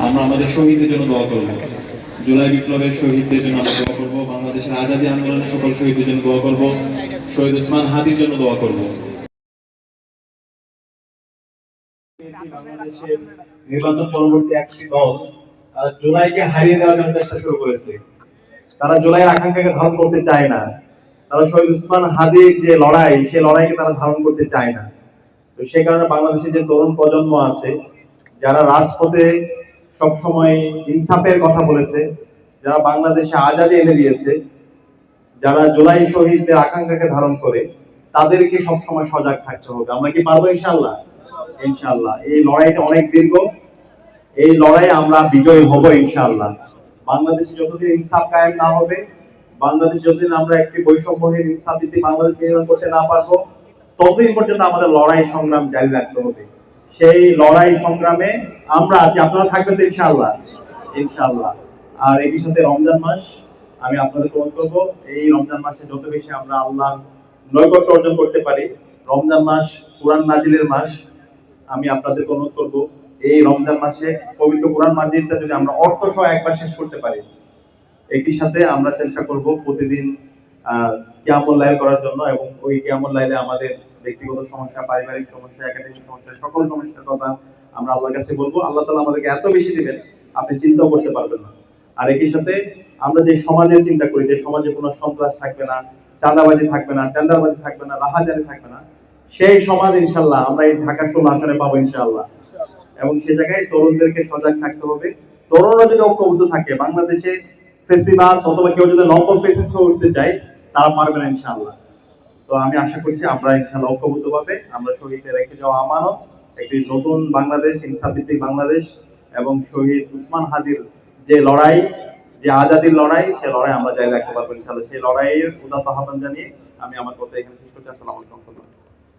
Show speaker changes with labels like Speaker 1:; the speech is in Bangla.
Speaker 1: আমরা আমাদের শহীদদের জন্য দোয়া করব। জুলাই বিপ্লবের শহীদদের জন্য আমরা দোয়া করব, বাংলাদেশের আজাদী আন্দোলনের সকল শহীদদের জন্য দোয়া করব, শহীদ ওসমান হাদির জন্য দোয়া করব। বাংলাদেশের নির্বাচন পরবর্তী একটি দল জুলাইকে হারিয়ে দেওয়ার জন্য চেষ্টা শুরু করেছে। তারা জুলাই আকাঙ্ক্ষাকে ধারণ করতে চায় না। তারা শহীদ ওসমান হাদির যে লড়াই, সেই লড়াইকে তারা ধারণ করতে চায় না। তো সেই কারণে বাংলাদেশের যে তরুণ প্রজন্ম আছে, যারা রাজপথে সবসময় ইনসাফের কথা বলেছে, যারা বাংলাদেশে আজাদী এনে দিয়েছে, যারা জুলাই শহীদদের আকাঙ্ক্ষাকে ধারণ করে, তাদেরকে সবসময় সজাগ থাকতে হবে। আমরা কি পারবো ইনশাআল্লাহ? ইনশাআল্লাহ। এই লড়াইটা অনেক দীর্ঘ, এই লড়াই আমরা বিজয়ী হব ইনশাআল্লাহ। বাংলাদেশে যতদিন ইনসাফ কায়েম না হবে, বাংলাদেশ যতদিন আমরা একটি বৈষম্যহীন ইনসাফ ভিত্তিক বাংলাদেশ নির্মাণ করতে না পারবো, ততদিন পর্যন্ত আমাদের লড়াই সংগ্রাম জারি রাখতে হবে। সেই লড়াই সংগ্রামে আমরা আছি, আপনারা থাকবেন তো ইনশাআল্লাহ? ইনশাআল্লাহ। আর এই সাথে রমজান মাস, আমি আপনাদের অনুরোধ করবো, এই রমজান মাসে যত বেশি আমরা আল্লাহর নৈকট্য অর্জন করতে পারি। রমজান মাস কোরআন নাজিলের মাস। আমি আপনাদের অনুরোধ করবো, এই রমজান মাসে পবিত্র কোরআন মাজিদটা যদি আমরা অর্থ সহ একবার শেষ করতে পারি, একই সাথে আমরা চেষ্টা করব প্রতিদিন কিয়ামুল লাইল করার জন্য, এবং ওই কিয়ামুল লাইলে আমাদের ব্যক্তিগত সমস্যা, পারিবারিক সমস্যা, একাডেমিক সমস্যা, সকল সমস্যার কথা আমরা আল্লাহর কাছে বলবো। আল্লাহ তাআলা আমাদেরকে এত বেশি দিবেন, আপনি চিন্তাও করতে পারবেন না। আর একই সাথে আমরা যে সমাজের চিন্তা করি, যে সমাজে কোনো সন্ত্রাস থাকবে না, চাঁদাবাজি থাকবে না, টেন্ডারবাজি থাকবে না, রাহাজানি থাকবে না, সেই সমাজ ইনশাআল্লাহ আমরা এই ঢাকা 16 আসনে পাবো ইনশাআল্লাহ। এবং সে জায়গায় তরুণদেরকে সজাগ থাকতে হবে। তরুণরা যদি ঐক্যবদ্ধ থাকে, বাংলাদেশে ফেসিবাদ অথবা কেউ যদি নব্য ফেসিস্ট হয়ে উঠতে চায়, তারা পারবে না ইনশাআল্লাহ। তো আমি আশা করছি আমরা ইনশাআল্লাহ ঐক্যবদ্ধভাবে আমরা শহীদদের রেখে যাওয়া আমানত, একটি নতুন বাংলাদেশ, ইনসাফ ভিত্তিক বাংলাদেশ, এবং শহীদ ওসমান হাদির যে লড়াই, যে আজাদির লড়াই, সে লড়াই আমরা জারি রাখতে পারবো ইনশাআল্লাহ। সেই লড়াইয়ের উদাত্ত আহ্বান জানিয়ে আমি আমার কথা এখানে শেষ করছি। আসসালামু আলাইকুম।